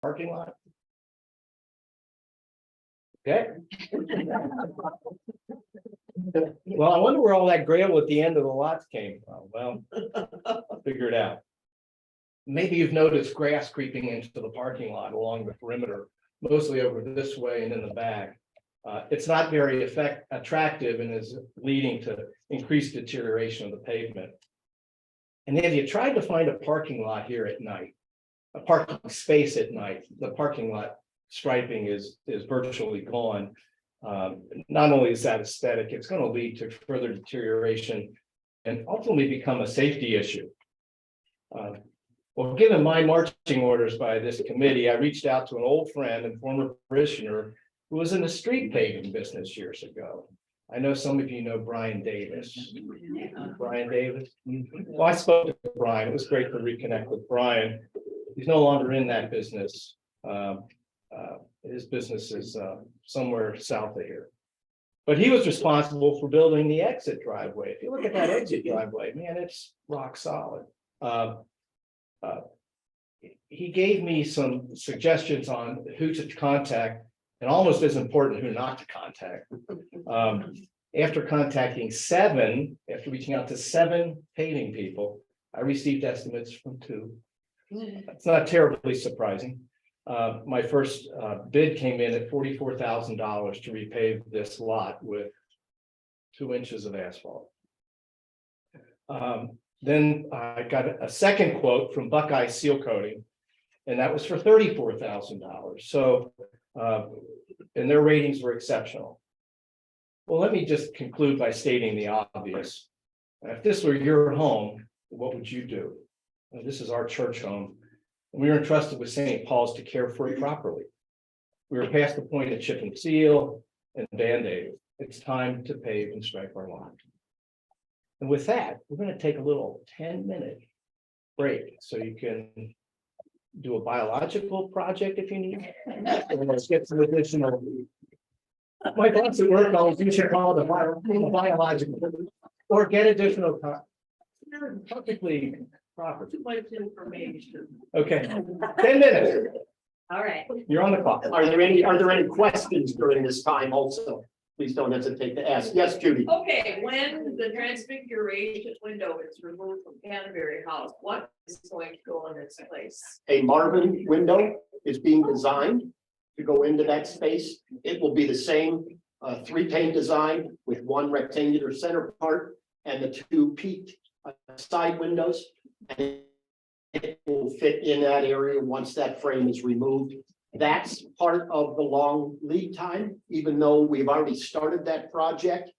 parking lot? Okay. Well, I wonder where all that gravel at the end of the lots came from. Well, I'll figure it out. Maybe you've noticed grass creeping into the parking lot along the perimeter, mostly over this way and in the back. It's not very attractive and is leading to increased deterioration of the pavement. And have you tried to find a parking lot here at night? A parking space at night? The parking lot striping is virtually gone. Not only is that aesthetic, it's going to lead to further deterioration and ultimately become a safety issue. Well, given my marching orders by this committee, I reached out to an old friend and former parishioner who was in the street paving business years ago. I know some of you know Brian Davis. Brian Davis. Well, I spoke to Brian. It was great to reconnect with Brian. He's no longer in that business. His business is somewhere south of here. But he was responsible for building the exit driveway. If you look at that exit driveway, man, it's rock solid. He gave me some suggestions on who to contact, and almost as important, who not to contact. After after reaching out to 7 paving people, I received estimates from 2. It's not terribly surprising. My first bid came in at $44,000 to repave this lot with 2 inches of asphalt. Then I got a second quote from Buckeye Seal Coating, and that was for $34,000. So, and their ratings were exceptional. Well, let me just conclude by stating the obvious. If this were your home, what would you do? Well, this is our church home. We were entrusted with St. Paul's to care for it properly. We were past the point of chip and seal and Band-Aid. It's time to pave and stripe our lot. And with that, we're going to take a little 10-minute break so you can do a biological project if you need. And let's get some additional. My boss at work always used to call it a biological or get additional. Perfectly proper. Too much information. Okay, 10 minutes. All right. You're on the clock. Are there any questions during this time also? Please don't hesitate to ask. Yes, Judy. Okay, when the transfiguration window is removed from Canterbury House, what is going to go in its place? A Marvin window is being designed to go into that space. It will be the same 3-pane design with 1 rectangular center part and the 2 peaked side windows. And it will fit in that area once that frame is removed. That's part of the long lead time, even though we've already started that project.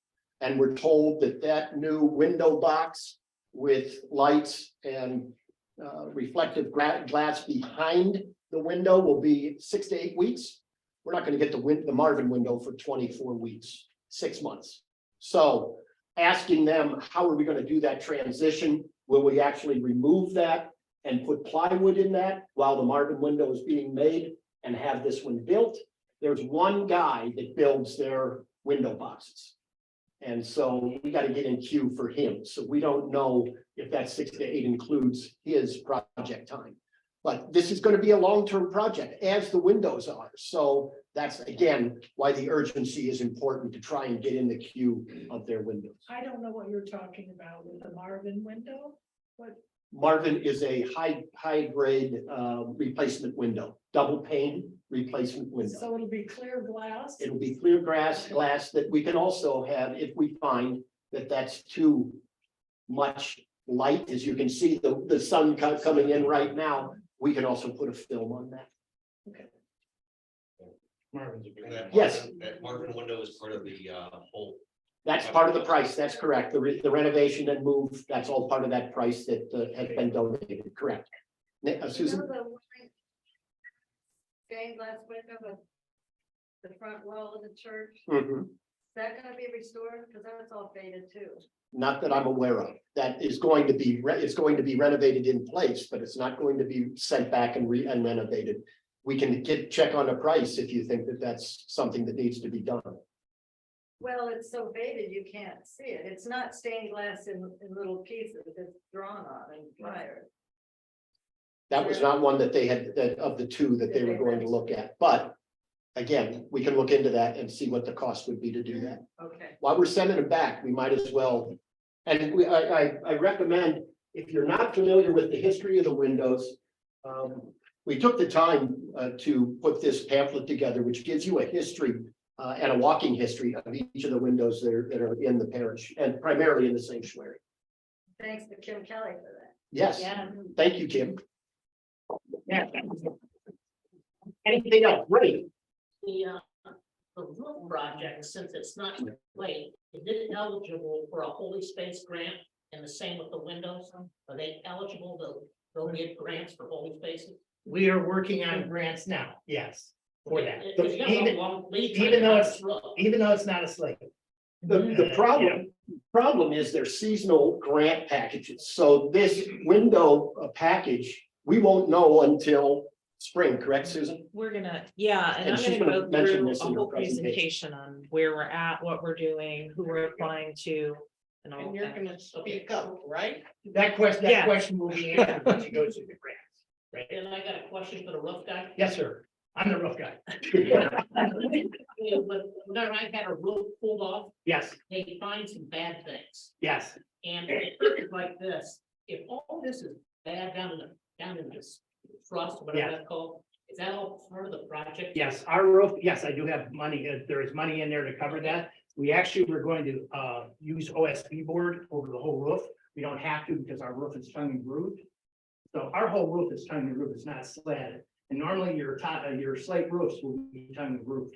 And we're told that that new window box with lights and reflective glass behind the window will be 6 to 8 weeks. We're not going to get the Marvin window for 24 weeks, 6 months. So asking them, how are we going to do that transition? Will we actually remove that and put plywood in that while the Marvin window is being made and have this one built? There's one guy that builds their window boxes. And so we got to get in queue for him. So we don't know if that 6 to 8 includes his project time. But this is going to be a long-term project, as the windows are. So that's, again, why the urgency is important to try and get in the queue of their windows. I don't know what you're talking about with the Marvin window, but Marvin is a high grade replacement window, double pane replacement window. so it'll be clear glass. It'll be clear glass that we can also have if we find that that's too much light. As you can see, the sun coming in right now, we can also put a film on that. Yes. That Marvin window is part of the whole. That's part of the price. That's correct. The renovation and move, that's all part of that price that has been donated. Correct. Susan? Stained glass window with the front wall of the church, Mhm. is that gonna be restored? Because that's all faded too. Not that I'm aware of. That is going to be, it's going to be renovated in place, but it's not going to be sent back and renovated. We can check on the price if you think that that's something that needs to be done. Well, it's so faded, you can't see it. It's not stained glass in little pieces. It's drawn on and wired. That was not one that they had, that of the two that they were going to look at, but again, we can look into that and see what the cost would be to do that. Okay. While we're sending it back, we might as well. And I recommend, if you're not familiar with the history of the windows, we took the time to put this pamphlet together, which gives you a history and a walking history of each of the windows that are in the parish and primarily in the sanctuary. Thanks to Kim Kelly for that. Yes, Yeah. thank you, Kim. Yeah. Anything else? Ready? The roof project, since it's not late, is it eligible for a holy space grant? And the same with the windows? Are they eligible to go get grants for holy spaces? We are working on grants now, yes, for that. It's got a Even, long lead time even though on it's- this roof. even though it's not a slate. The problem is they're seasonal grant packages. So this window package, we won't know until spring, correct, Susan? We're gonna, yeah, and And I'm she's gonna gonna go mention through a this in her whole presentation. presentation on where we're at, what we're doing, who we're applying to. And all And you're that. gonna speak up, right? Yeah. That question will be answered when she goes to the grants, right? And I got a question for the roof guy. Yes, sir. I'm the roof guy. When I had a roof pulled off, Yes, they find some bad things. yes. And it's like this, if all this is bad down in this trust, whatever Yeah. that's called, is that all part of the project? Yes, our roof, yes, I do have money, there is money in there to cover that. We actually were going to use OSB board over the whole roof. We don't have to because our roof is tongue and grooved. So our whole roof is tongue and grooved, it's not slatted. And normally your slate roofs will be tongue and grooved.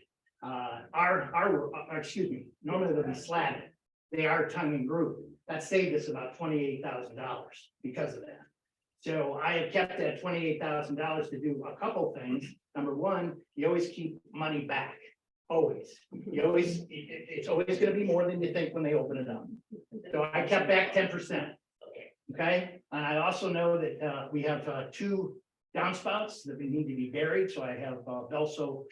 Excuse me, normally they'll be slatted. They are tongue and grooved. That saved us about $28,000 because of that. So I have kept that $28,000 to do a couple things. Number one, you always keep money back, always. It's always gonna be more than you think when they open it up. So I kept back 10%. Okay, and I also know that we have two downspouts that we need to be buried, so I have Belso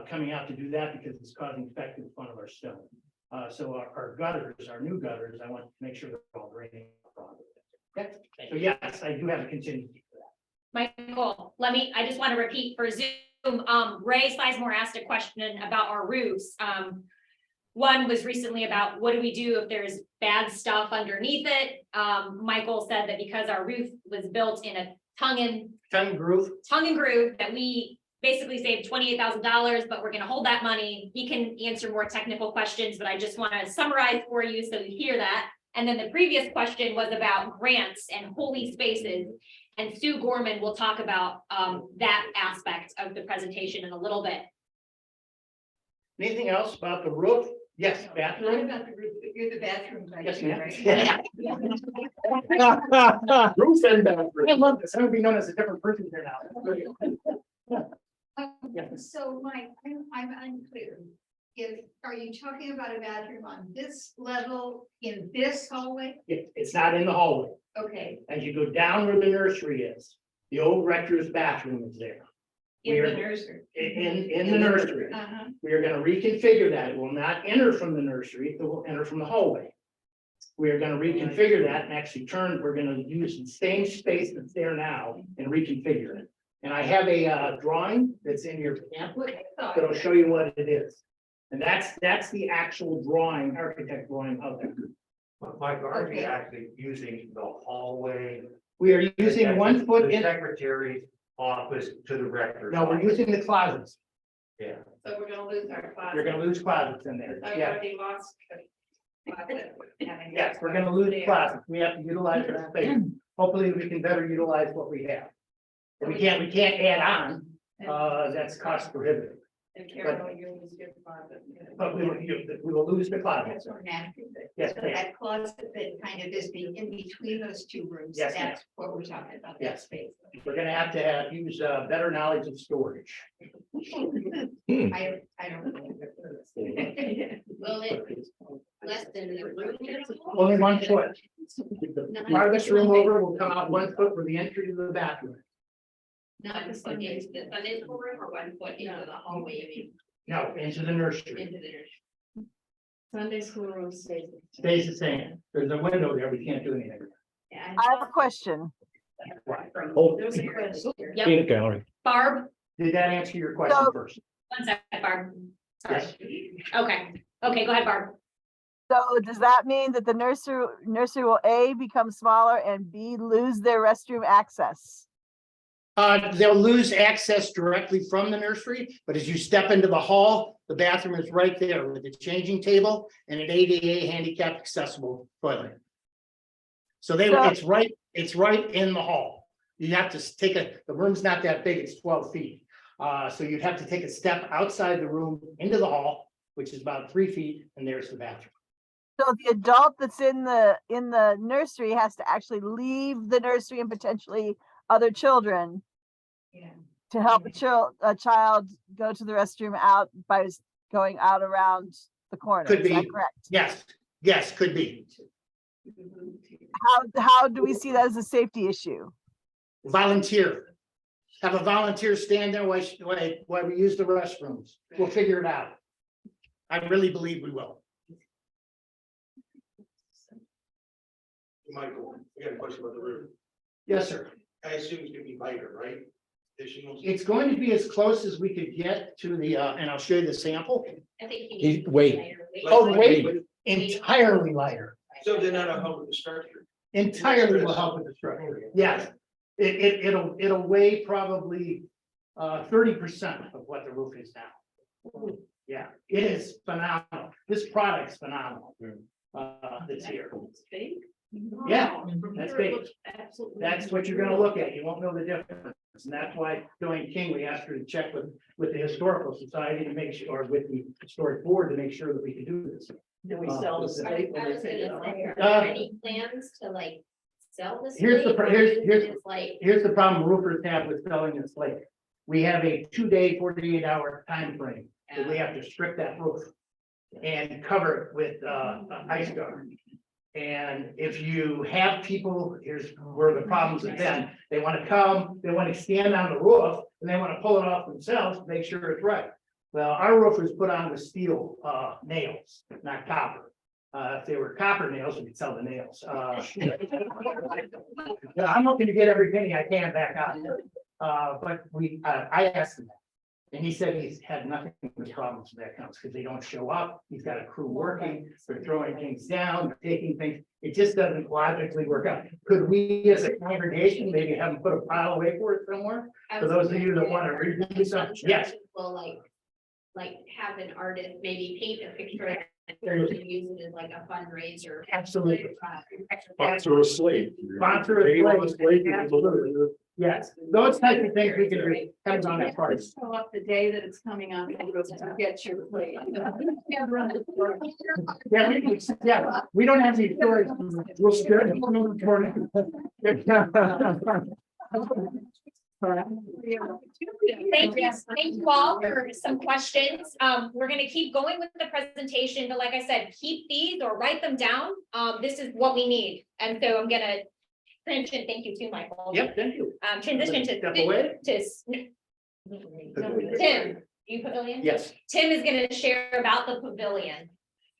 coming out to do that because it's causing effect in front of our stone. So our gutters, our new gutters, I want to make sure they're all draining properly. Okay, so yes, I do have a contingency for that. Michael, I just want to repeat for Zoom, Ray Sizemore asked a question about our roofs. One was recently about what do we do if there's bad stuff underneath it? Michael said that because our roof was built in a tongue and groove, that we basically saved $28,000, but we're gonna hold that money. He can answer more technical questions, but I just want to summarize for you so you hear that. And then the previous question was about grants and holy spaces. And Sue Gorman will talk about that aspect of the presentation in a little bit. Anything else about the roof? Yes, Not bathroom? about the roof, but you're the bathroom. guy, Yes, ma'am. right? Roof and I bathroom. love this. I'm gonna be known as a different person here now. Yes. So Mike, I'm unclear. Are you talking about a bathroom on this level in this hallway? It's not in the hallway. Okay, As you go down where the nursery is, the old rector's bathroom is there. In We the are nursery. in the nursery. uh-huh, We are gonna reconfigure that. It will not enter from the nursery, it will enter from the hallway. We are gonna reconfigure that and actually we're gonna use the same space that's there now and reconfigure it. And I have a drawing that's in your pamphlet that'll show you what it is. And that's the actual drawing, architect drawing of it. Mike, are you actually using the hallway? We are using 1 foot The in, secretary's office to the rector's. no, we're office. using the closets. Yeah. So we're gonna lose our closet. You're gonna lose closets in there. I've Yeah. already lost. Yes, we're gonna lose closets. We have to utilize that space. Hopefully, we can better utilize what we have. If we can't add on, that's cost prohibitive, And Carol, you lose your closet. but we will lose the that's closets. what I'm asking. Yes, So ma'am. that closet that kind of is in between those two rooms, Yes, ma'am. that's what we're talking about, that Yes. space. We're gonna have to use better knowledge of storage. I don't know. Will it less than the room? Only 1 foot. The farthest room over will come out 1 foot for the entry to the bathroom. Not the Sunday, the Sunday school room or 1 foot into the hallway, I mean, No, into the nursery. into the nursery. Sunday school room stays. Stays the same. There's a window there. We can't do anything. Yeah, I have a question. Oh, Yep, peanut gallery. Barb, Did that answer your question So- first? one second, Barb. Sorry. Yes. Okay, go ahead, Barb. So does that mean that the nursery will A, become smaller, and B, lose their restroom access? They'll lose access directly from the nursery, but as you step into the hall, the bathroom is right there with the changing table and an ADA handicap accessible toilet. So So- it's right in the hall. You have to take the room's not that big, it's 12 feet. So you'd have to take a step outside the room into the hall, which is about 3 feet, and there's the bathroom. So the adult that's in the nursery has to actually leave the nursery and potentially other children to help a child go to the restroom out by going out around the corner. Could Is that be. correct? Yes, could be. How do we see that as a safety issue? Volunteer. Have a volunteer stand there while we use the restrooms. We'll figure it out. I really believe we will. Michael, I got a question about the roof. Yes, sir. I assume it's gonna be lighter, right? Additional. It's going to be as close as we could get to the, and I'll show you the sample, I think Wait. Oh, the weight. entirely lighter. So they're not a help with the structure. Entirely will help with the structure. Yes. It'll weigh probably 30% of what the roof is now. Yeah, it is phenomenal. This product's phenomenal. That's here. Yeah, that's big. That's what you're gonna look at. You won't know the difference. And that's why Joanne King, we asked her to check with the Historical Society to make sure, or with the Historic Board to make sure that we can do this. Do we sell the slate? I was gonna say, are there Uh, any plans to like sell this? Here's the, here's, It's like, here's the problem roofers have with selling this slate. We have a 2-day, 48-hour time frame that we have to strip that roof and cover it with ice guard. And if you have people, here's where the problems have been. They want to come, they want to stand on the roof and they want to pull it off themselves to make sure it's right. Well, our roof was put on with steel nails, not copper. If they were copper nails, we could sell the nails. I'm looking to get every penny I can back on. But I asked him that. And he said he's had nothing with problems with that counts because they don't show up. He's got a crew working, they're throwing things down, they're taking things. It just doesn't logically work out. Could we as a congregation maybe have them put a pile away for it somewhere? For those of you that want to redo something, yes. Will like have an artist maybe paint a picture and use it as like a fundraiser. Absolutely. Sponsor a slate. Sponsor a slate. Absolutely. Yes, those types of things we can do, depends on that part. Show up the day that it's coming on, to get your plate. Yeah, we don't have any stories. We'll scare Thank you all for some questions. We're gonna keep going with the presentation, but like I said, keep these or write them down. This is what we need. And so I'm gonna transition, thank you too, Michael. Yep, thank you. Transition Step away. to Tim, you pavilion? Yes. Tim is gonna share about the pavilion.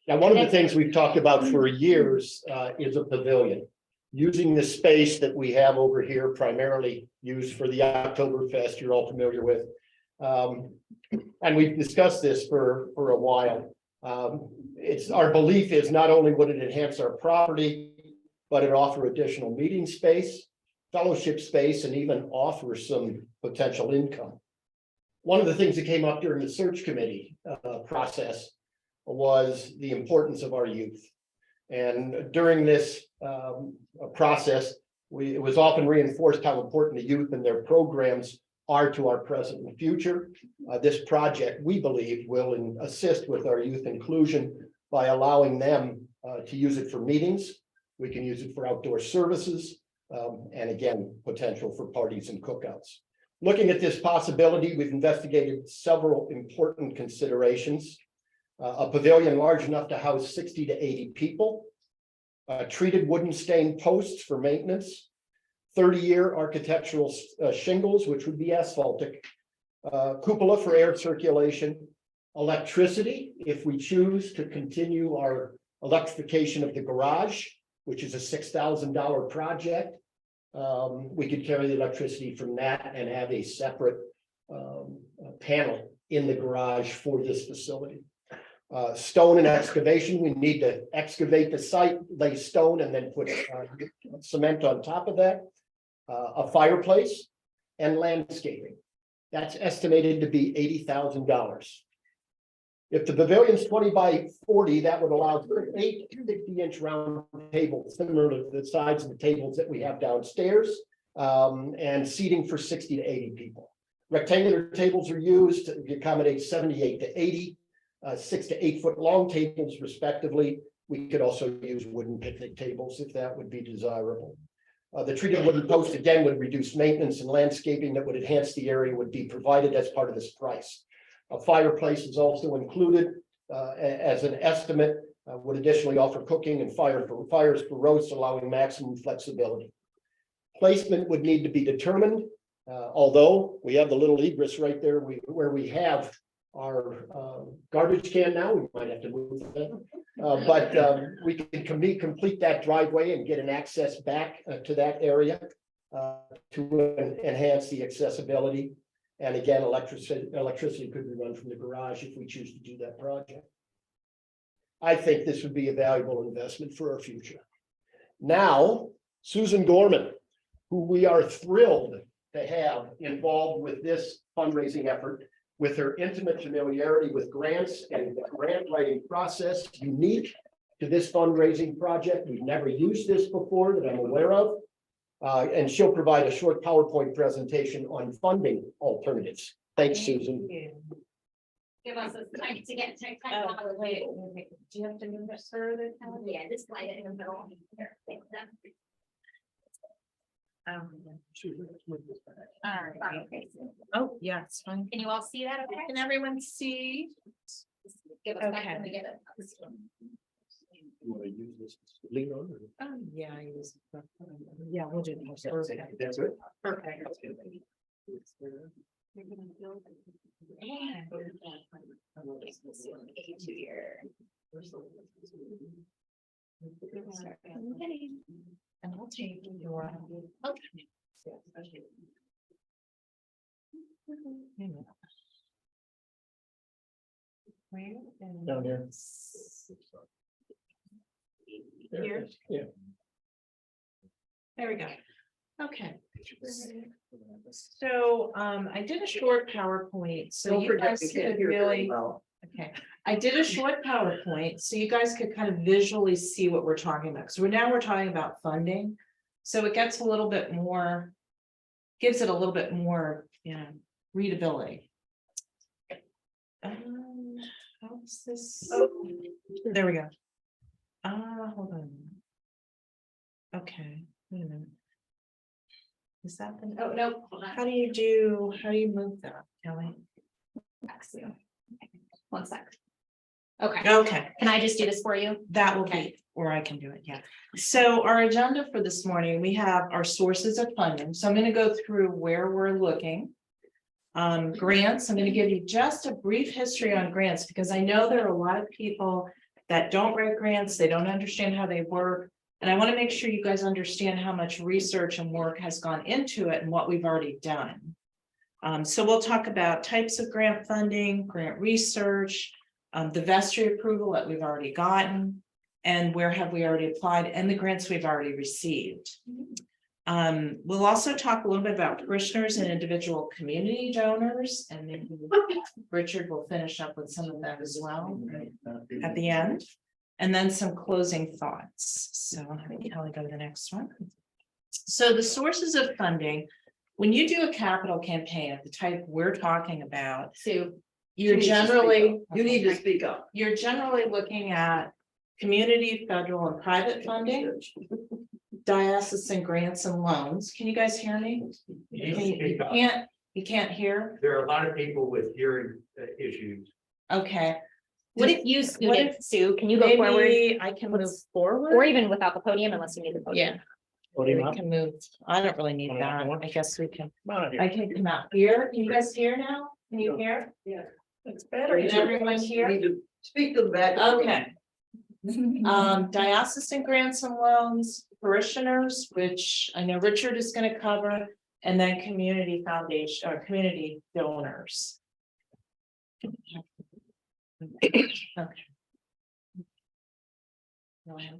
Now, one of the things we've talked about for years is a pavilion. Using the space that we have over here primarily used for the Oktoberfest you're all familiar with. And we've discussed this for a while. It's our belief is not only would it enhance our property, but it offer additional meeting space, fellowship space, and even offer some potential income. One of the things that came up during the search committee process was the importance of our youth. And during this process, it was often reinforced how important the youth and their programs are to our present and future. This project, we believe, will assist with our youth inclusion by allowing them to use it for meetings. We can use it for outdoor services, and again, potential for parties and cookouts. Looking at this possibility, we've investigated several important considerations. A pavilion large enough to house 60 to 80 people, treated wooden stained posts for maintenance, 30-year architectural shingles, which would be asphaltic, cupola for air circulation, electricity, if we choose to continue our electrification of the garage, which is a $6,000 project, we could carry the electricity from that and have a separate panel in the garage for this facility. Stone and excavation, we need to excavate the site, lay stone, and then put cement on top of that. A fireplace and landscaping. That's estimated to be $80,000. If the pavilion's 20 by 40, that would allow for 8 60-inch round tables, similar to the size of the tables that we have downstairs, and seating for 60 to 80 people. Rectangular tables are used to accommodate 78 to 80, 6 to 8 foot long tables respectively. We could also use wooden picnic tables if that would be desirable. The treated wooden post again would reduce maintenance, and landscaping that would enhance the area would be provided as part of this price. A fireplace is also included as an estimate, would additionally offer cooking and fires for roasts, allowing maximum flexibility. Placement would need to be determined, although we have the little egress right there where we have our garbage can now. We might have to move that. But we can complete that driveway and get an access back to that area to enhance the accessibility. And again, electricity could be run from the garage if we choose to do that project. I think this would be a valuable investment for our future. Now, Susan Gorman, who we are thrilled to have involved with this fundraising effort, with her intimate familiarity with grants and the grant writing process unique to this fundraising project. We've never used this before that I'm aware of. And she'll provide a short PowerPoint presentation on funding alternatives. Thanks, Susan. Give us a time to get. Oh, wait, do you have to move it further? Yeah, just slide it in the middle. There, thanks, Deb. All right. Okay, so Oh, yeah, it's fine. can you all see that? Okay. Can everyone see? Give us back when we get it. You want to use this to lean on? Yeah, I use. Yeah, we'll do that. That's it. Perfect. And I'll take your. Okay. Where? Down here. Here? Yeah. There we go. Okay. So I did a short PowerPoint, so you guys could really, okay. I did a short PowerPoint, so you guys could kind of visually see what we're talking about. So we're talking about funding. So it gets a little bit more, gives it a little bit more, readability. How's this? Oh, there we go. Hold on. Okay, wait a minute. Is that the? Oh, no. Hold on. How do you move that, Kelly? One sec. Okay, Okay, can I just do this for you? that will Okay. be, or I can do it, yeah. So our agenda for this morning, we have our sources of funding. So I'm gonna go through where we're looking. Grants, I'm gonna give you just a brief history on grants, because I know there are a lot of people that don't write grants, they don't understand how they work. And I want to make sure you guys understand how much research and work has gone into it and what we've already done. So we'll talk about types of grant funding, grant research, the vestry approval that we've already gotten, and where have we already applied, and the grants we've already received. We'll also talk a little bit about parishioners and individual community donors, and maybe Richard will finish up with some of that as well at the end. And then some closing thoughts. So I'll have Kelly go to the next one. So the sources of funding, when you do a capital campaign of the type we're talking about, Sue. you're generally. You need to speak up. You're generally looking at community, federal, and private funding, diocesan grants and loans. Can you guys hear me? You can't hear? There are a lot of people with hearing issues. Okay. What if you scoot What it, Sue? Can you go forward? Maybe I can move forward? Or even without the podium, unless you need the podium. Yeah. We can move. I don't really need Come that. on. I guess we can. Come on here. I can come out here. Can you guys hear now? Can you hear? Yeah. It's better. Can everyone hear? Speak to the back. Okay. Diocesan grants and loans, parishioners, which I know Richard is going to cover, and then community foundation or community donors. Okay.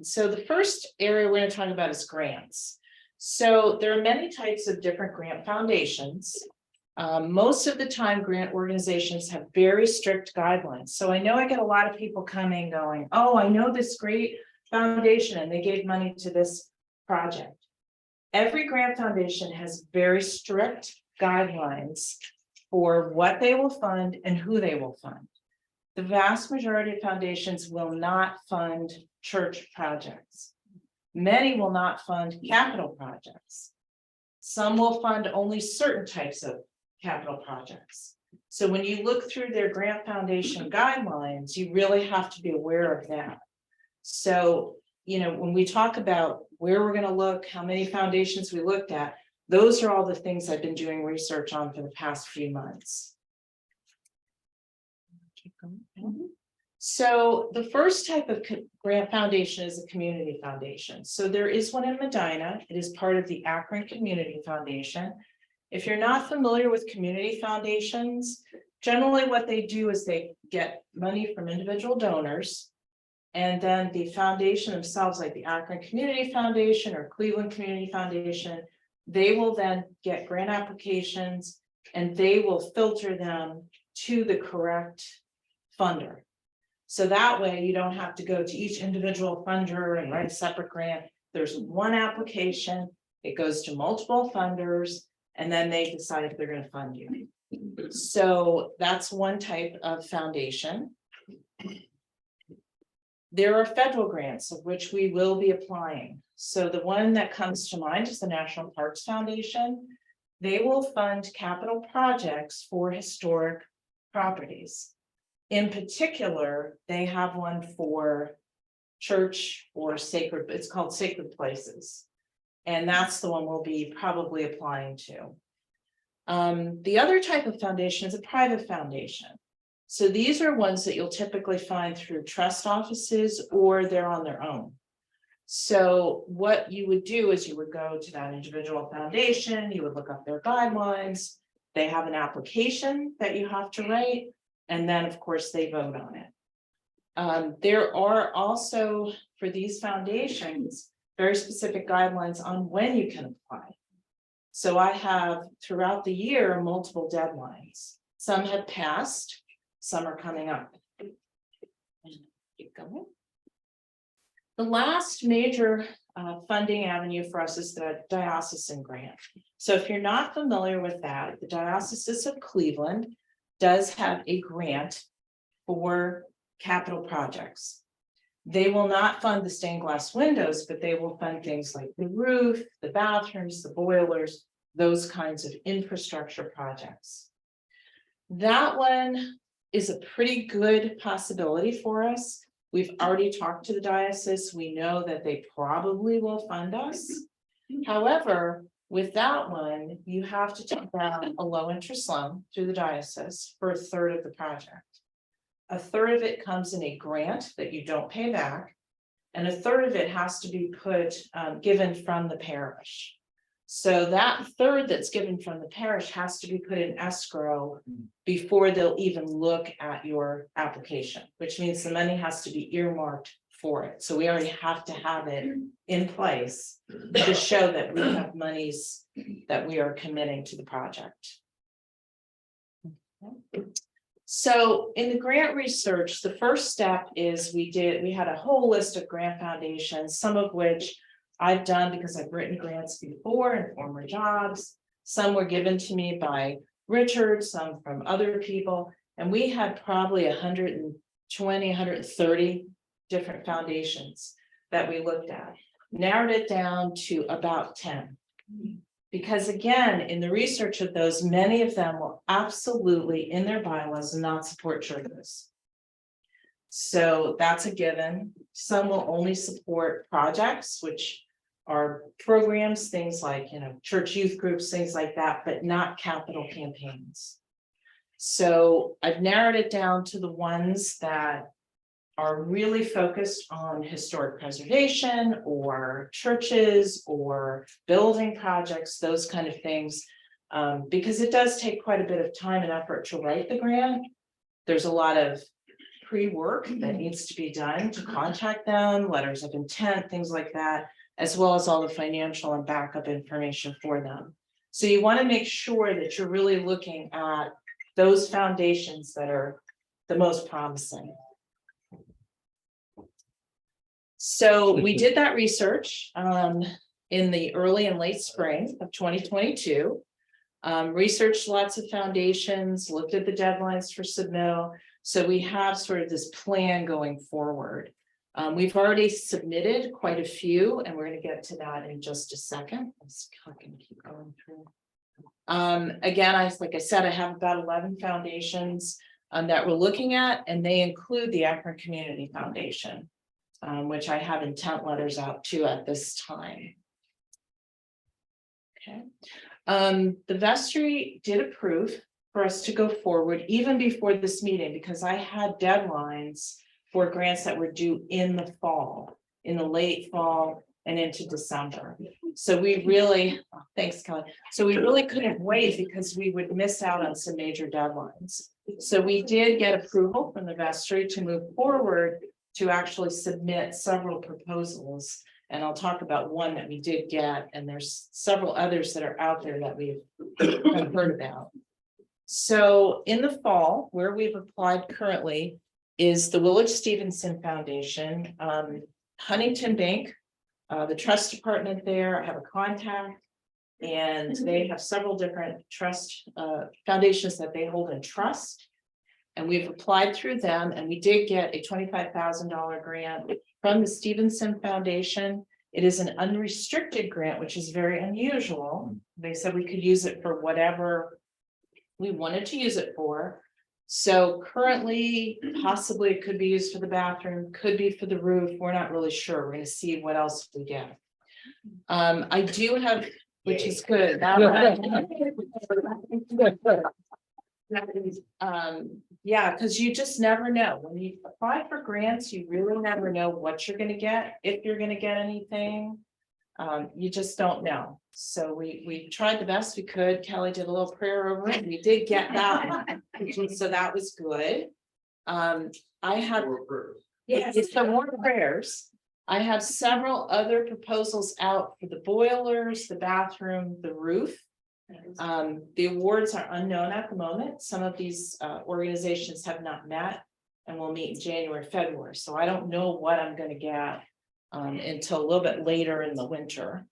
So the first area we're going to talk about is grants. So there are many types of different grant foundations. Most of the time, grant organizations have very strict guidelines. So I know I get a lot of people coming going, oh, I know this great foundation and they gave money to this project. Every grant foundation has very strict guidelines for what they will fund and who they will fund. The vast majority of foundations will not fund church projects. Many will not fund capital projects. Some will fund only certain types of capital projects. So when you look through their grant foundation guidelines, you really have to be aware of that. So, you know, when we talk about where we're going to look, how many foundations we looked at, those are all the things I've been doing research on for the past few months. Keep going. So the first type of grant foundation is a community foundation. So there is one in Medina. It is part of the Akron Community Foundation. If you're not familiar with community foundations, generally what they do is they get money from individual donors. And then the foundation themselves, like the Akron Community Foundation or Cleveland Community Foundation, they will then get grant applications and they will filter them to the correct funder. So that way you don't have to go to each individual funder and write a separate grant. There's one application, it goes to multiple funders, and then they decide if they're going to fund you. So that's one type of foundation. There are federal grants of which we will be applying. So the one that comes to mind is the National Parks Foundation. They will fund capital projects for historic properties. In particular, they have one for church or sacred, it's called Sacred Places. And that's the one we'll be probably applying to. The other type of foundation is a private foundation. So these are ones that you'll typically find through trust offices or they're on their own. So what you would do is you would go to that individual foundation, you would look up their guidelines. They have an application that you have to write. And then, of course, they vote on it. There are also, for these foundations, very specific guidelines on when you can apply. So I have, throughout the year, multiple deadlines. Some have passed, some are coming up. Keep going. The last major funding avenue for us is the diocesan grant. So if you're not familiar with that, the Diocese of Cleveland does have a grant for capital projects. They will not fund the stained glass windows, but they will fund things like the roof, the bathrooms, the boilers, those kinds of infrastructure projects. That one is a pretty good possibility for us. We've already talked to the diocese. We know that they probably will fund us. However, with that one, you have to take down a low interest loan through the diocese for a third of the project. A third of it comes in a grant that you don't pay back, and a third of it has to be given from the parish. So that third that's given from the parish has to be put in escrow before they'll even look at your application, which means the money has to be earmarked for it. So we already have to have it in place to show that we have monies that we are committing to the project. So in the grant research, the first step is we had a whole list of grant foundations, some of which I've done because I've written grants before in former jobs. Some were given to me by Richard, some from other people, and we had probably 120, 130 different foundations that we looked at, narrowed it down to about 10. Because again, in the research of those, many of them will absolutely in their bylaws not support churches. So that's a given. Some will only support projects, which are programs, things like, church youth groups, things like that, but not capital campaigns. So I've narrowed it down to the ones that are really focused on historic preservation or churches or building projects, those kind of things. Because it does take quite a bit of time and effort to write the grant. There's a lot of pre-work that needs to be done to contact them, letters of intent, things like that, as well as all the financial and backup information for them. So you want to make sure that you're really looking at those foundations that are the most promising. So we did that research in the early and late spring of 2022. Researched lots of foundations, looked at the deadlines for submittal. So we have sort of this plan going forward. We've already submitted quite a few, and we're going to get to that in just a second. I can keep going through. Again, like I said, I have about 11 foundations that we're looking at, and they include the Akron Community Foundation, which I have intent letters out to at this time. Okay. The vestry did approve for us to go forward even before this meeting, because I had deadlines for grants that were due in the fall, in the late fall and into December. So we really, thanks, Kelly. So we really couldn't wait because we would miss out on some major deadlines. So we did get approval from the vestry to move forward to actually submit several proposals. And I'll talk about one that we did get, and there's several others that are out there that we've heard about. So in the fall, where we've applied currently is the Willard Stevenson Foundation, Huntington Bank, the trust department there. I have a contact, and they have several different trust foundations that they hold in trust. And we've applied through them, and we did get a $25,000 grant from the Stevenson Foundation. It is an unrestricted grant, which is very unusual. They said we could use it for whatever we wanted to use it for. So currently, possibly it could be used for the bathroom, could be for the roof. We're not really sure. We're going to see what else we get. I do have, which is good. Yeah, because you just never know. When you apply for grants, you really never know what you're going to get, if you're going to get anything. You just don't know. So we tried the best we could. Kelly did a little prayer over it. We did get that one. So that was good. I have, yes, it's the more prayers. I have several other proposals out for the boilers, the bathroom, the roof. The awards are unknown at the moment. Some of these organizations have not met and will meet in January, February. So I don't know what I'm going to get until a little bit later in the winter.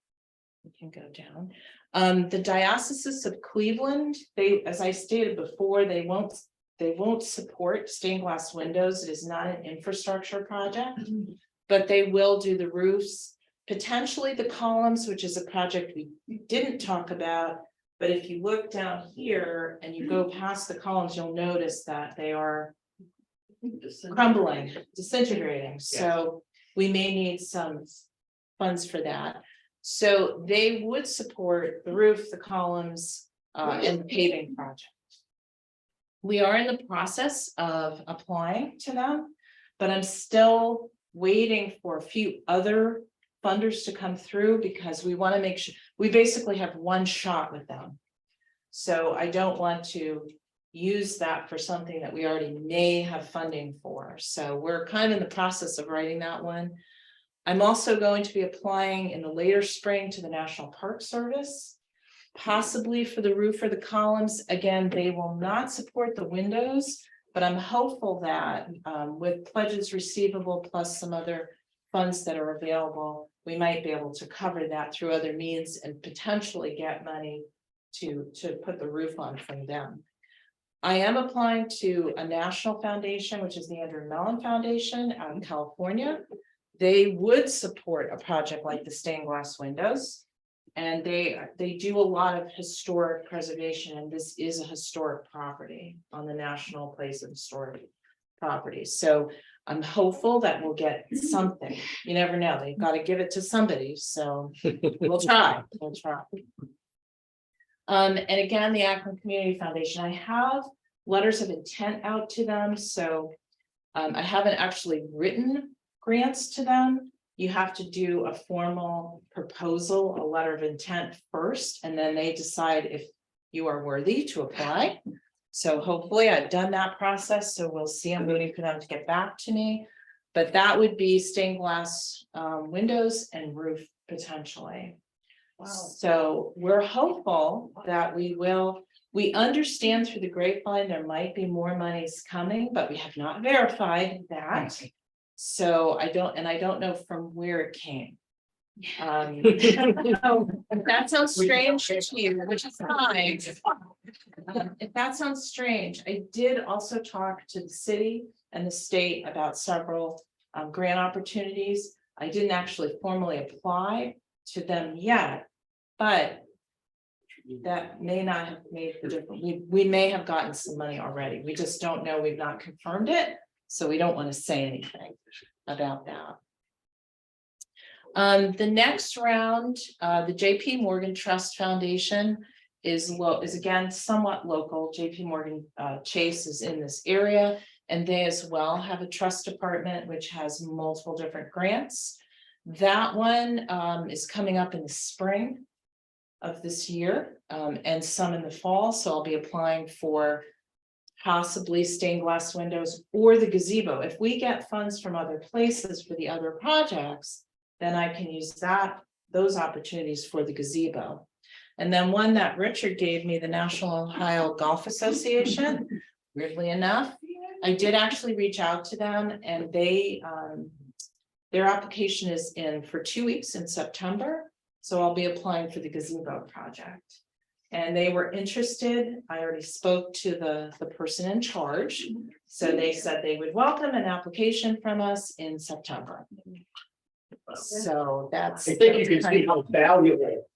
We can go down. The Diocese of Cleveland, they, as I stated before, they won't support stained glass windows. It is not an infrastructure project, but they will do the roofs, potentially the columns, which is a project we didn't talk about. But if you look down here and you go past the columns, you'll notice that they are crumbling, disintegrating. Yes. So we may need some funds for that. So they would support the roof, the columns, and the paving project. We are in the process of applying to them, but I'm still waiting for a few other funders to come through, because we want to make sure we basically have one shot with them. So I don't want to use that for something that we already may have funding for. So we're kind of in the process of writing that one. I'm also going to be applying in the later spring to the National Park Service, possibly for the roof or the columns. Again, they will not support the windows, but I'm hopeful that with pledges receivable plus some other funds that are available, we might be able to cover that through other means and potentially get money to put the roof on from them. I am applying to a national foundation, which is the Andrew Mellon Foundation out in California. They would support a project like the stained glass windows, and they do a lot of historic preservation, and this is a historic property on the National Place of Historic Property. So I'm hopeful that we'll get something. You never know. They've got to give it to somebody. So we'll try. We'll try. And again, the Akron Community Foundation, I have letters of intent out to them. So I haven't actually written grants to them. You have to do a formal proposal, a letter of intent first, and then they decide if you are worthy to apply. So hopefully I've done that process, so we'll see. I'm waiting for them to get back to me. But that would be stained glass windows and roof potentially. So we're hopeful that we understand through the grapevine, there might be more monies coming, but we have not verified that. So I don't know from where it came. If that sounds strange to you, which is fine. If that sounds strange, I did also talk to the city and the state about several grant opportunities. I didn't actually formally apply to them yet, but that may not have made the difference. We may have gotten some money already. We just don't know. We've not confirmed it. So we don't want to say anything about that. The next round, the JP Morgan Trust Foundation is again somewhat local. JP Morgan Chase is in this area, and they as well have a trust department which has multiple different grants. That one is coming up in the spring of this year, and some in the fall. So I'll be applying for possibly stained glass windows or the gazebo. If we get funds from other places for the other projects, then I can use those opportunities for the gazebo. And then one that Richard gave me, the National Ohio Golf Association, weirdly enough, I did actually reach out to them, and their application is in for 2 weeks in September. So I'll be applying for the gazebo project. And they were interested. I already spoke to the person in charge. So they said they would welcome an application from us in September. So that's. I think you can see how valuable.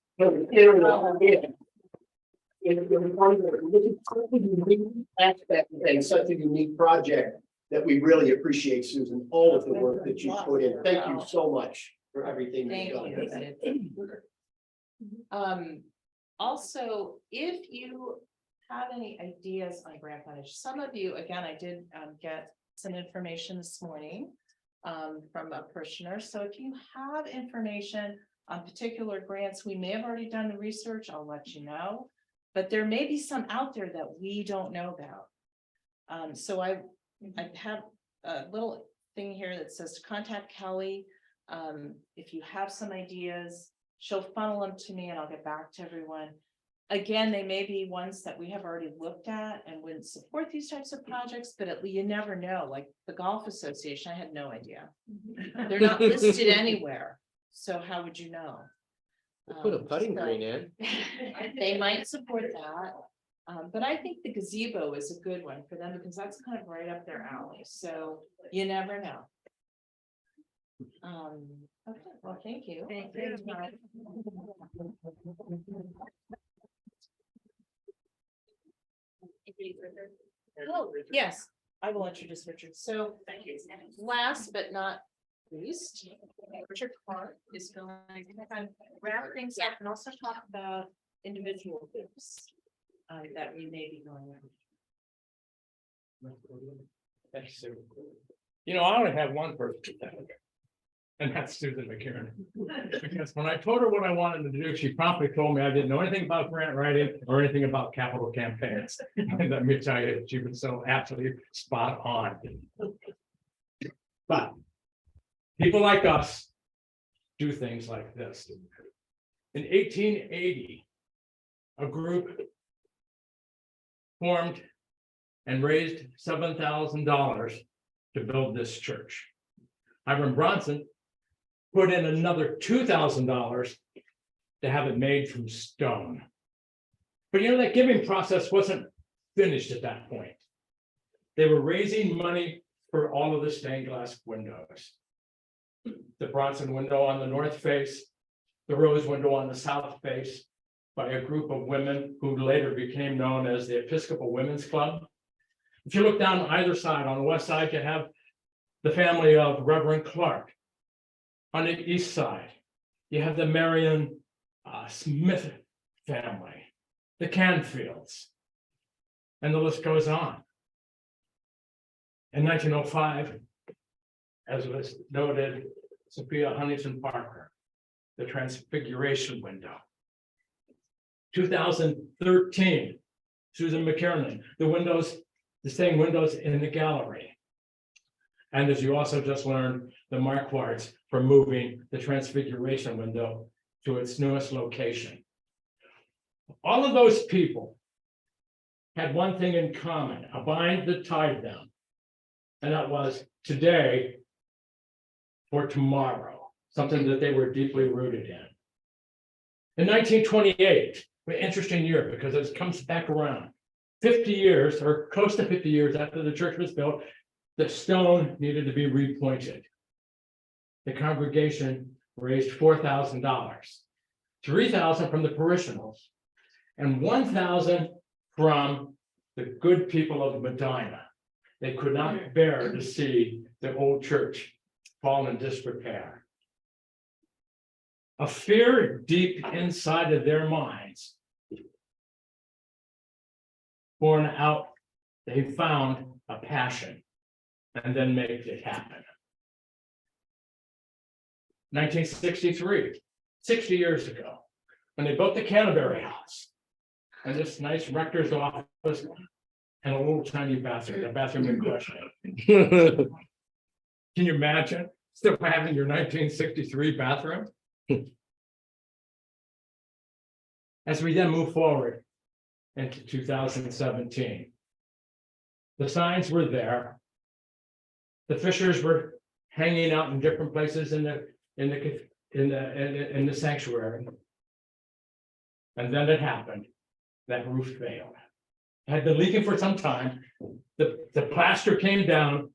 Aspect and such a unique project that we really appreciate, Susan, all of the work that you put in. Thank you so much for everything you've done. Thank you. Also, if you have any ideas on grant footage, some of you, again, I did get some information this morning from a parishioner. So if you have information on particular grants, we may have already done the research, I'll let you know. But there may be some out there that we don't know about. So I have a little thing here that says to contact Kelly. If you have some ideas, she'll funnel them to me and I'll get back to everyone. Again, they may be ones that we have already looked at and wouldn't support these types of projects, but you never know. Like the Golf Association, I had no idea. They're not listed anywhere. So how would you know? Put a putting green in. They might support that. But I think the gazebo is a good one for them because that's kind of right up their alley. So you never know. Okay, well, thank you. Thank you. Oh, yes, I will introduce Richard. So last but not least, Richard Clark is going to kind of wrap things up and also talk about individual groups that we may be going on. Thanks, Sue. You know, I only have one person to thank, and that's Susan McKiernan. Because when I told her what I wanted to do, she promptly told me I didn't know anything about grant writing or anything about capital campaigns. And let me tell you, she was so absolutely spot on. But people like us do things like this. In 1880, a group formed and raised $7,000 to build this church. Hiram Bronson put in another $2,000 to have it made from stone. But you know, that giving process wasn't finished at that point. They were raising money for all of the stained glass windows. The Bronson window on the north face, the rose window on the south face, by a group of women who later became known as the Episcopal Women's Club. If you look down either side, on the west side, you have the family of Reverend Clark. On the east side, you have the Marion Smith family, the Canfields, and the list goes on. In 1905, as was noted, Sophia Huntington Parker, the Transfiguration window. 2013, Susan McKiernan, the same windows in the gallery. And as you also just learned, the marquards for moving the Transfiguration window to its newest location. All of those people had one thing in common, a bind that tied them. And that was today for tomorrow, something that they were deeply rooted in. In 1928, an interesting year because it comes back around. 50 years or close to 50 years after the church was built, the stone needed to be repointed. The congregation raised $4,000, $3,000 from the parishioners, and $1,000 from the good people of Medina. They could not bear to see the old church fall in disrepair. A fear deep inside of their minds. Born out, they found a passion and then made it happen. 1963, 60 years ago, when they built the Canterbury House and this nice rector's office and a little tiny bathroom, the bathroom in question. Can you imagine still having your 1963 bathroom? As we then move forward into 2017, the signs were there. The Fishers were hanging out in different places in the sanctuary. And then it happened. That roof failed. It had been leaking for some time. The plaster came down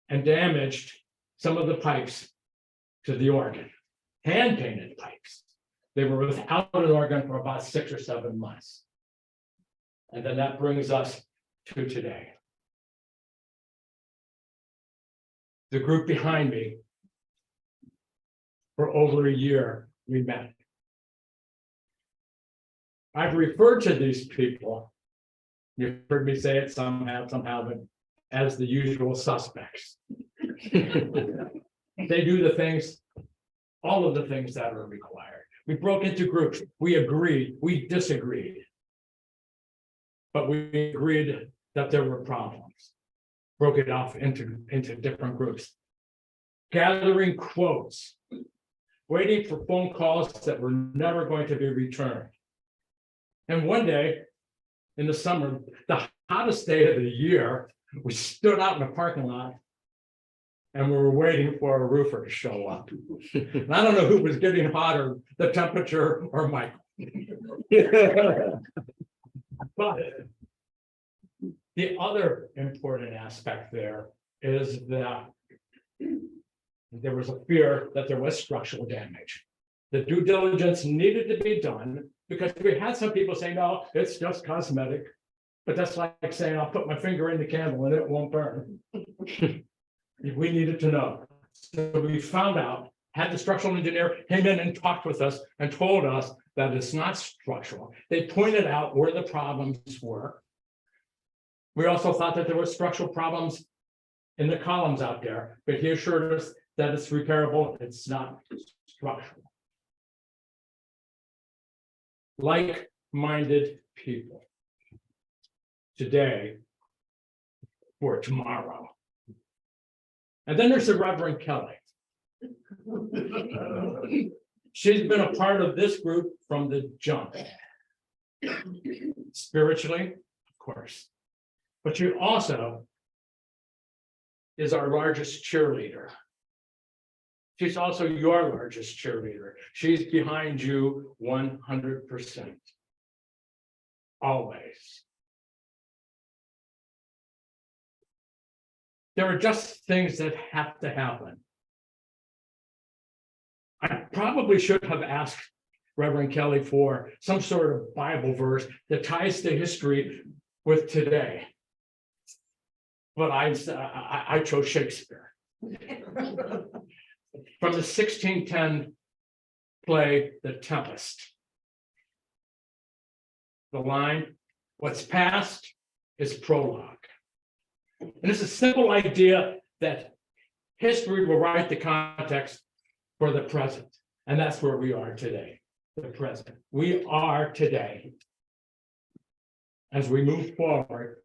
and damaged some of the pipes to the organ, hand painted pipes. They were without an organ for about 6 or 7 months. And then that brings us to today. The group behind me, for over a year, we met. I've referred to these people, you've heard me say it somehow, but as the usual suspects. They do the things, all of the things that are required. We broke into groups, we agreed, we disagreed. But we agreed that there were problems. Broke it off into different groups. Gathering quotes, waiting for phone calls that were never going to be returned. And one day in the summer, the hottest day of the year, we stood out in the parking lot and we were waiting for a roofer to show up. And I don't know who was getting hotter, the temperature or Michael. But the other important aspect there is that there was a fear that there was structural damage. The due diligence needed to be done because we had some people saying, no, it's just cosmetic. But that's like saying, I'll put my finger in the candle and it won't burn. We needed to know. So we found out, had the structural engineer came in and talked with us and told us that it's not structural. They pointed out where the problems were. We also thought that there were structural problems in the columns out there, but he assured us that it's repairable, it's not structural. Like-minded people. Today for tomorrow. And then there's the Reverend Kelly. She's been a part of this group from the jump. Spiritually, of course. But she also is our largest cheerleader. She's also your largest cheerleader. She's behind you 100%. Always. There are just things that have to happen. I probably should have asked Reverend Kelly for some sort of Bible verse that ties the history with today. But I chose Shakespeare. From the 1610 play, The Tempest. The line, what's past is prologue. And it's a simple idea that history will write the context for the present. And that's where we are today, the present. We are today. As we move forward,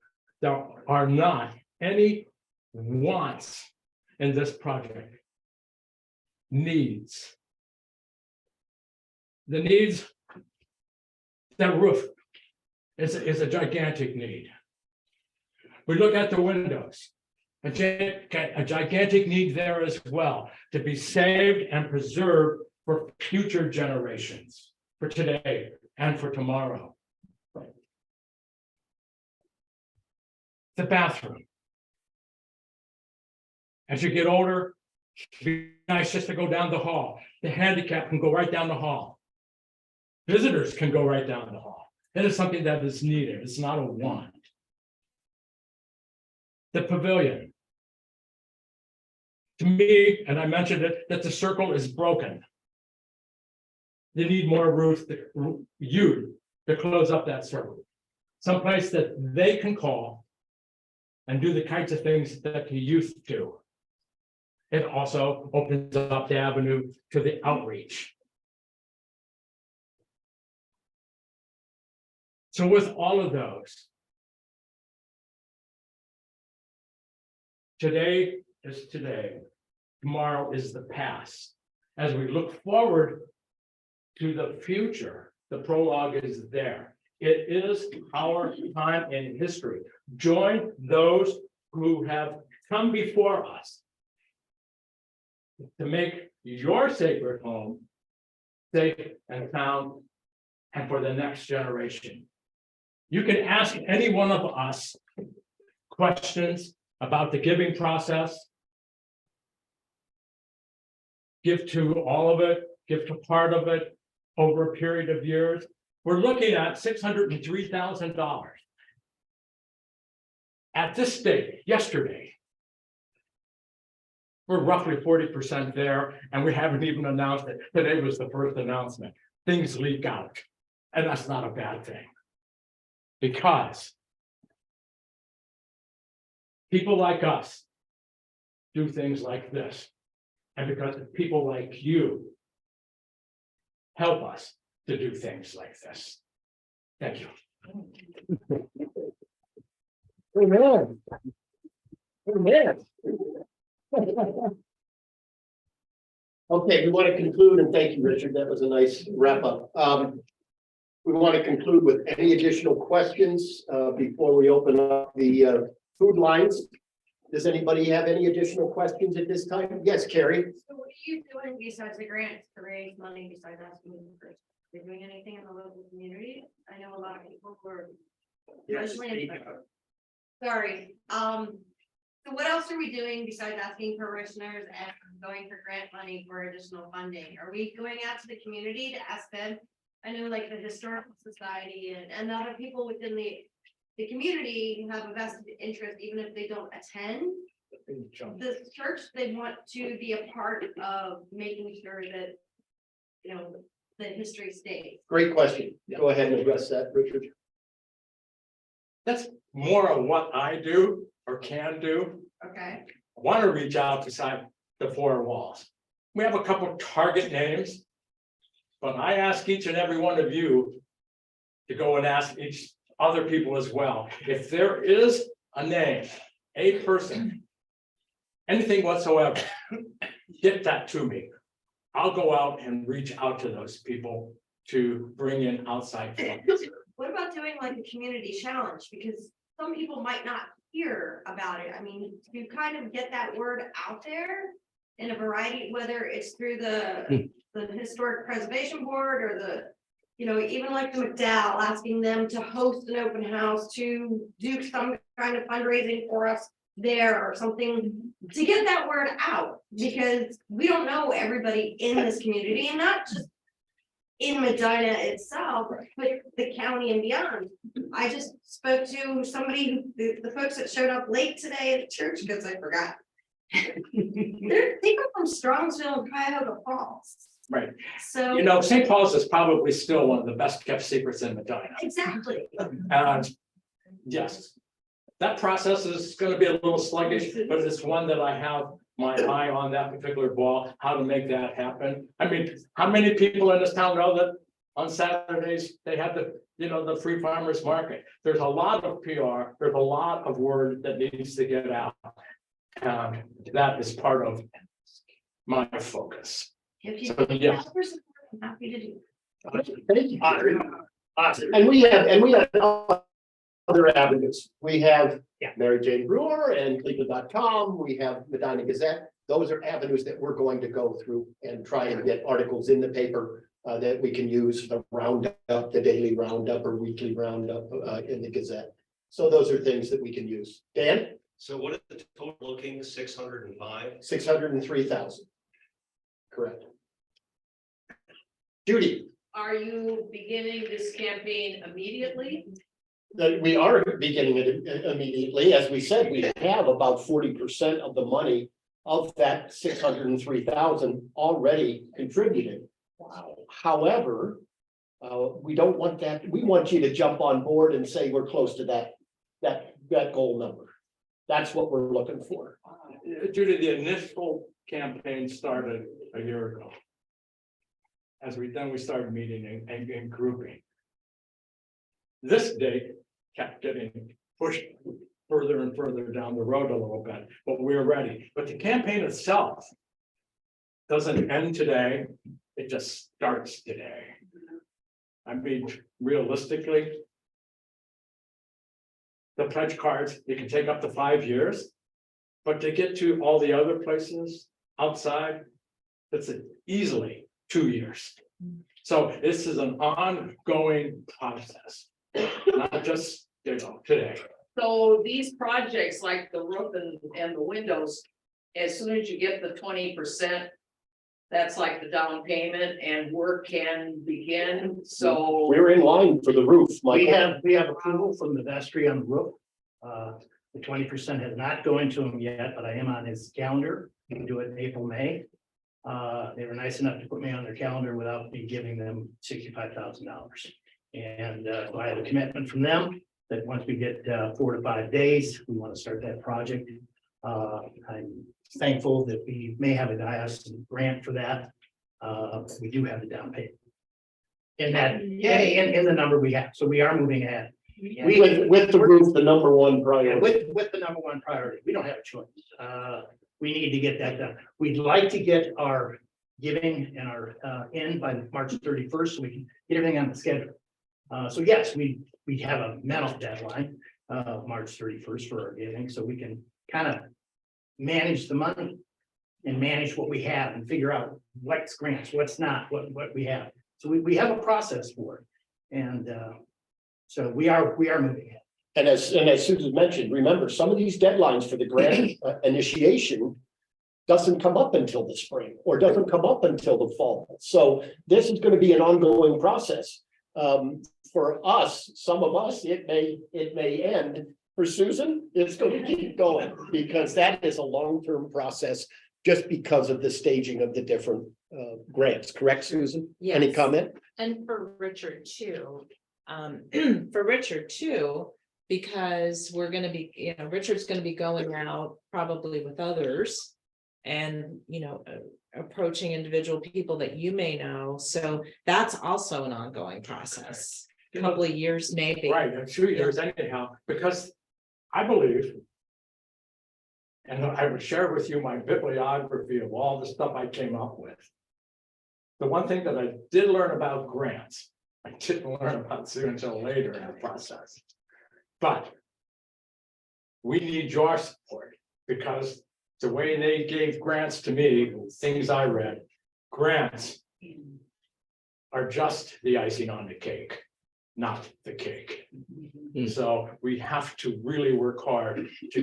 there are not any wants in this project. Needs. The needs, that roof is a gigantic need. We look at the windows, a gigantic need there as well, to be saved and preserved for future generations, for today and for tomorrow. The bathroom. As you get older, it'd be nice just to go down the hall. The handicap can go right down the hall. Visitors can go right down the hall. That is something that is needed. It's not a want. The pavilion. To me, and I mentioned it, that the circle is broken. They need more roof, to close up that circle. Someplace that they can call and do the kinds of things that the youth do. It also opens up the avenue to the outreach. So with all of those, today is today, tomorrow is the past. As we look forward to the future, the prologue is there. It is our time in history. Join those who have come before us to make your sacred home safe and sound and for the next generation. You can ask any one of us questions about the giving process. Give to all of it, give to part of it over a period of years. We're looking at $603,000. At this date, yesterday, we're roughly 40% there, and we haven't even announced it. Today was the first announcement. Things leak out, and that's not a bad thing. Because people like us do things like this, and because people like you help us to do things like this. Thank you. Amen. Amen. Okay, we want to conclude, and thank you, Richard. That was a nice wrap up. We want to conclude with any additional questions before we open up the food lines. Does anybody have any additional questions at this time? Yes, Carrie. So what are you doing besides the grants to raise money besides asking for? Are you doing anything in the local community? I know a lot of people who are. Yes, Sorry, so what else are we doing besides asking parishioners and going for grant money for additional funding? Are we going out to the community to ask them? I know like the Historical Society and other people within the community have a vested interest, even if they don't attend the church, they want to be a part of making sure that, you know, the history stays. Great question. Go ahead and address that, Richard. That's more of what I do or can do. Okay. I want to reach out beside the four walls. We have a couple target names, but I ask each and every one of you to go and ask each other people as well. If there is a name, a person, anything whatsoever, get that to me. I'll go out and reach out to those people to bring in outside funds. What about doing like a community challenge? Because some people might not hear about it. I mean, to kind of get that word out there in a variety, whether it's through the Historic Preservation Board or the, you know, even like the McDowell, asking them to host an open house, to do some kind of fundraising for us there or something to get that word out, because we don't know everybody in this community, and not just in Medina itself, but the county and beyond. I just spoke to somebody, the folks that showed up late today at church, because I forgot. They come from Strongsville and Cuyahoga Falls. Right. So. You know, St. Paul's is probably still one of the best kept secrets in Medina. Exactly. And yes, that process is gonna be a little sluggish, but it's one that I have my eye on that particular ball, how to make that happen. I mean, how many people in this town know that on Saturdays, they have the free farmers market? There's a lot of PR, there's a lot of word that needs to get out. That is part of my focus. If you. So, yeah. I'm happy to do. Thank you. Awesome. And we have other avenues. We have Mary Jane Brewer and Cleveland.com. We have Medina Gazette. Those are avenues that we're going to go through and try and get articles in the paper that we can use, a roundup, the daily roundup or weekly roundup in the Gazette. So those are things that we can use. Dan? So what is the total looking, 605? 603,000. Correct. Judy? Are you beginning this campaign immediately? That we are beginning it immediately. As we said, we have about 40% of the money of that 603,000 already contributed. Wow. However, we don't want that. We want you to jump on board and say we're close to that goal number. That's what we're looking for. Judy, the initial campaign started a year ago. Then we started meeting and grouping. This date kept getting pushed further and further down the road a little bit, but we're ready. But the campaign itself doesn't end today, it just starts today. I mean, realistically, the pledge cards, it can take up to 5 years, but to get to all the other places outside, it's easily 2 years. So this is an ongoing process, not just, today. So these projects like the roof and the windows, as soon as you get the 20%, that's like the down payment and work can begin, so. We're in line for the roof, Michael. We have approval from the vestry on the roof. The 20% has not gone to him yet, but I am on his calendar. We can do it in April, May. They were nice enough to put me on their calendar without me giving them $65,000. And so I have a commitment from them that once we get 4 to 5 days, we want to start that project. I'm thankful that we may have a IS grant for that. We do have the down payment. In that, in the number we have, so we are moving ahead. With the roof, the number one priority. With the number one priority, we don't have a choice. We need to get that done. We'd like to get our giving and our in by March 31st, so we can get everything on the schedule. So yes, we have a mental deadline, March 31st for our giving, so we can kind of manage the money and manage what we have and figure out what's grants, what's not, what we have. So we have a process for it. And so we are moving ahead. And as Susan mentioned, remember, some of these deadlines for the grant initiation doesn't come up until the spring or doesn't come up until the fall. So this is going to be an ongoing process. For us, some of us, it may end. For Susan, it's going to keep going because that is a long-term process just because of the staging of the different grants. Correct, Susan? Yes. Any comment? And for Richard too, because we're gonna be, Richard's gonna be going out probably with others. And, approaching individual people that you may know, so that's also an ongoing process. A couple of years maybe. Right, 2 years anyhow, because I believe. And I would share with you my bibliography of all the stuff I came up with. The one thing that I did learn about grants, I didn't learn about soon until later in the process. But we need your support because the way they gave grants to me, things I read, grants are just the icing on the cake, not the cake. So we have to really work hard to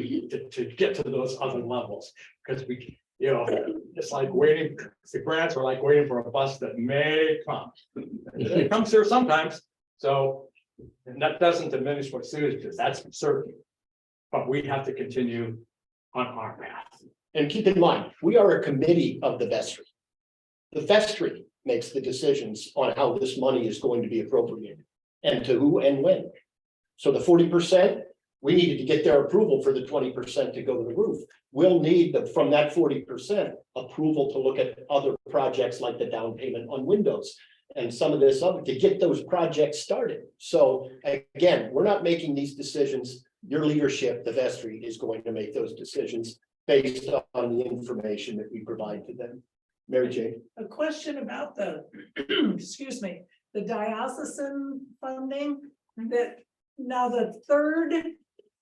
get to those other levels because it's like waiting, the grants are like waiting for a bus that may come. It comes here sometimes. So and that doesn't diminish what Susan does, that's certain. But we have to continue on our path. And keep in mind, we are a committee of the vestry. The vestry makes the decisions on how this money is going to be appropriated and to who and when. So the 40%, We needed to get their approval for the 20% to go to the roof. We'll need from that 40% approval to look at other projects like the down payment on windows and some of this other to get those projects started. So again, we're not making these decisions. Your leadership, the vestry, is going to make those decisions based on the information that we provide to them. Mary Jane. A question about the, excuse me, the diocesan funding that now the third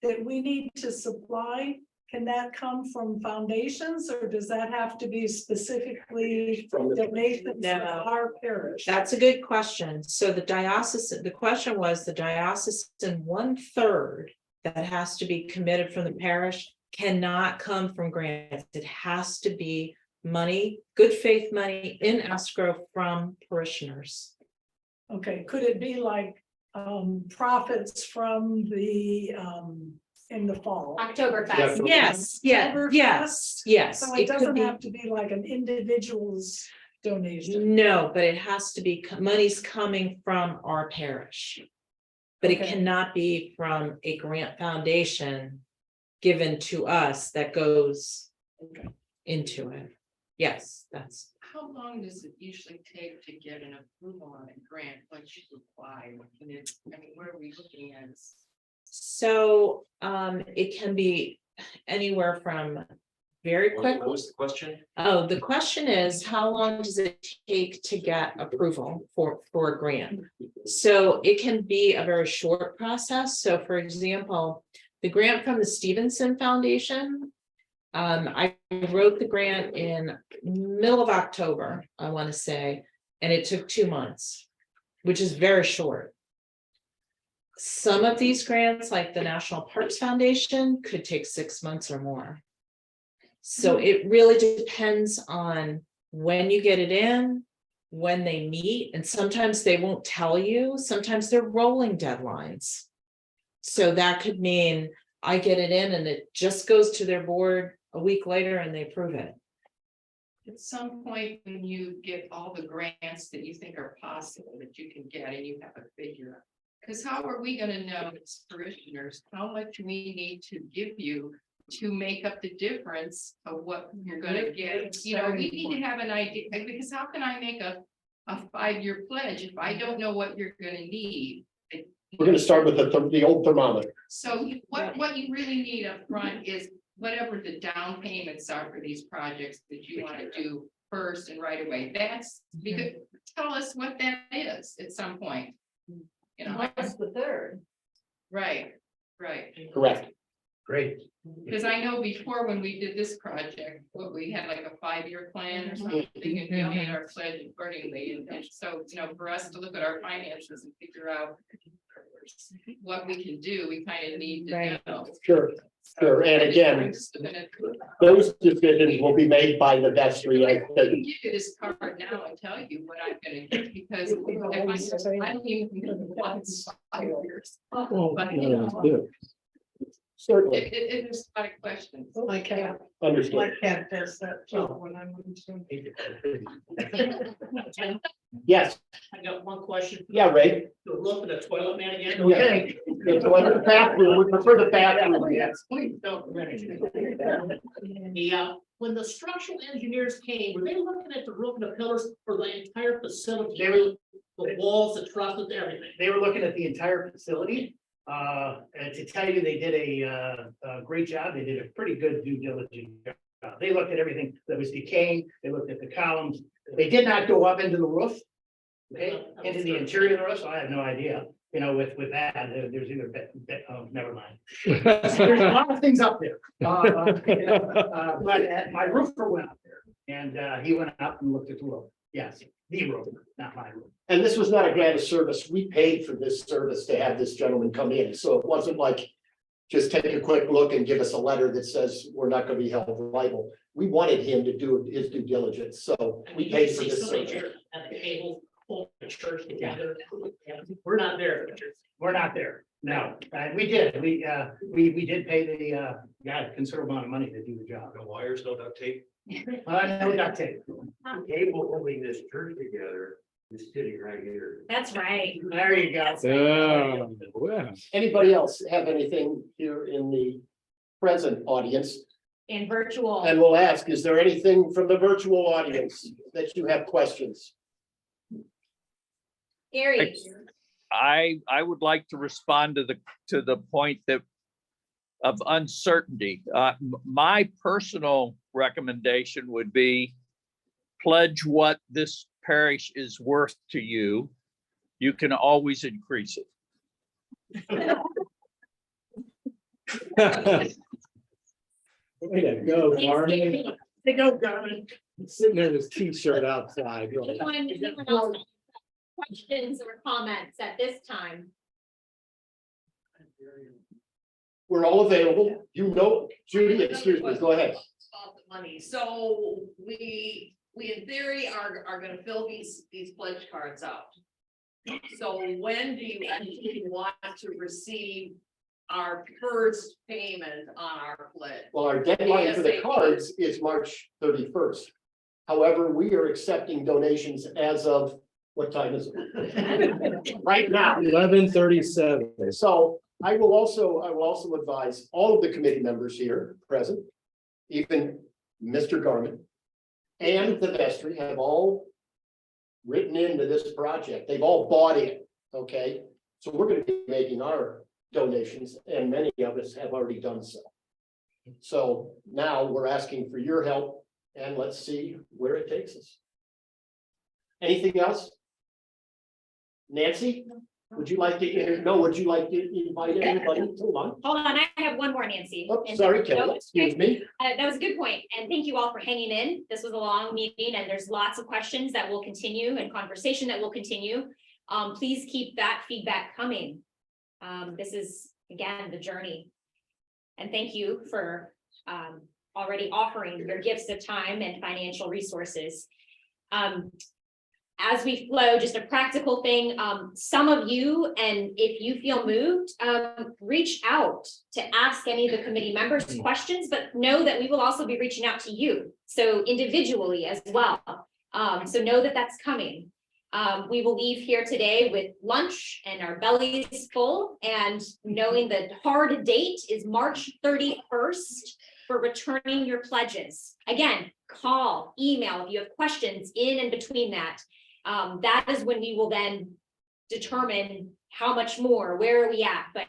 that we need to supply, can that come from foundations or does that have to be specifically From the donations No. from our parish? That's a good question. So the diocesan, the question was the diocesan 1/3 that has to be committed from the parish cannot come from grants. It has to be money, good faith money in escrow from parishioners. Okay, could it be like profits from the in the fall? Oktoberfest. Yes, Oktoberfest? yes. So It it could doesn't be, have to be like an individual's donation. no, but it has to be, money's coming from our parish. But it Okay. cannot be from a grant foundation given to us that goes into it. Yes, that's, How long does it usually take to get an approval on a grant once you apply? I mean, what are we looking at? so, it can be anywhere from very quick. What was the question? Oh, the question is, how long does it take to get approval for a grant? So it can be a very short process. So for example, the grant from the Stevenson Foundation. I wrote the grant in middle of October, I want to say, and it took 2 months, which is very short. Some of these grants, like the National Parks Foundation, could take 6 months or more. So it really depends on when you get it in, when they meet, and sometimes they won't tell you, sometimes they're rolling deadlines. So that could mean I get it in and it just goes to their board a week later and they approve it. At some point, when you get all the grants that you think are possible that you can get and you have a figure. Because how are we gonna know as parishioners, how much we need to give you to make up the difference of what you're gonna get? You know, we need to have an idea, because how can I make a 5-year pledge if I don't know what you're gonna need? We're going to start with the old thermometer. So what you really need up front is whatever the down payments are for these projects that you want to do first and right away. That's because, tell us what that is at some point. You know, What's the third? right. Correct. Great. Because I know before when we did this project, what we had like a 5-year plan or something, and we made our pledge accordingly. And so, you know, for us to look at our finances and figure out what we can do, we kind of need to know. Sure. Sure. And again, those decisions will be made by the vestry. I can give you this card now and tell you what I'm gonna get, because I don't even know what's 5 years. But you know, Certainly. it is a lot of questions. Like cat, Understood. like cat does that job when I'm. Yes. I got one question. Yeah, Ray. The roof of the toilet man again. Okay. So under the bathroom, we prefer the bathroom. Yes. Please don't. The, when the structural engineers came, were they looking at the roof and the pillars for the entire facility? They were- The walls, the trusses, everything. They were looking at the entire facility. And to tell you, they did a great job. They did a pretty good due diligence job. They looked at everything that was decaying. They looked at the columns. They did not go up into the roof. Okay, into the interior of the roof, so I have no idea, you know, with that, there's either, never mind. There's a lot of things up there. But my roofer went up there and he went up and looked at the roof. Yes, the roof, not my roof. And this was not a grant of service. We paid for this service to have this gentleman come in. So it wasn't like just take a quick look and give us a letter that says we're not going to be held liable. We wanted him to do his due diligence. So we paid for this service. At the cable, whole church together. We're not there. We're not there. No, we did. We did pay the guy a considerable amount of money to do the job. No wires, no duct tape? No duct tape. Cable holding this church together It's sitting right here. That's right. There you go. Oh, well. Anybody else have anything here in the present audience? And virtual. And we'll ask, is there anything from the virtual audience that you have questions? Gary, I would like to respond to the point that of uncertainty. My personal recommendation would be pledge what this parish is worth to you. You can always increase it. Way to go, Garmin. They go, Garmin. Sitting there in his t-shirt outside. anyone else have questions or comments at this time? We're all available. You know, Judy, excuse me, go ahead. About the money, so we in theory are gonna fill these pledge cards out. So when do you actually want to receive our first payment on our pledge? Well, our deadline for the ASAP. cards is March 31st. However, we are accepting donations as of, what time is it? Right now. 11:37. So I will also advise all of the committee members here present, even Mr. Garmin and the vestry have all written into this project. They've all bought in, okay? So we're gonna be making our donations and many of us have already done so. So now we're asking for your help and let's see where it takes us. Anything else? Nancy, would you like to invite anybody to lunch? Hold on, I have one more, Nancy. Oh, And- sorry, No, Kelly, it's okay. excuse me. That was a good point, and thank you all for hanging in. This was a long meeting, and there's lots of questions that will continue and conversation that will continue. Please keep that feedback coming. This is, again, the journey. And thank you for already offering your gifts of time and financial resources. As we flow, just a practical thing, some of you, and if you feel moved, reach out to ask any of the committee members questions, but know that we will also be reaching out to you. So individually as well. So know that that's coming. We will leave here today with lunch and our bellies full, and knowing the hard date is March 31st for returning your pledges. Again, call, email if you have questions in and between that. That is when we will then determine how much more, where are we at, but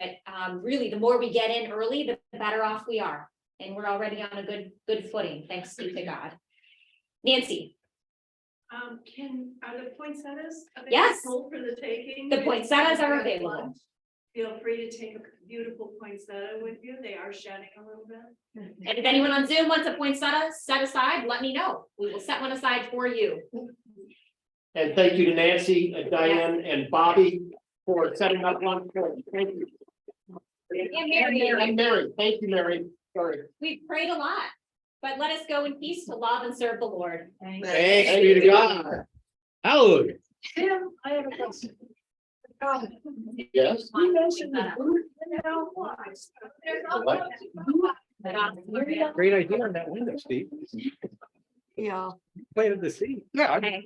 really, the more we get in early, the better off we are. And we're already on a good footing, thanks be to God. Nancy, Are the poinsettias Yes. available for the taking? the poinsettias are available. Feel free to take a beautiful poinsettia with you. They are shedding a little bit. And if anyone on Zoom wants a poinsettia set aside, let me know. We will set one aside for you. And thank you to Nancy and Diane and Bobby for setting up lunch. Thank you. And Mary, And Mary, thank you, Mary. Sorry. we've prayed a lot, but let us go in peace to love and serve the Lord. Thanks be to God. Hallelujah. Tim, I have a question. Yes. You mentioned the booth and how it was. What? Great idea on that window, Steve. Yeah. Planted the seed. Okay.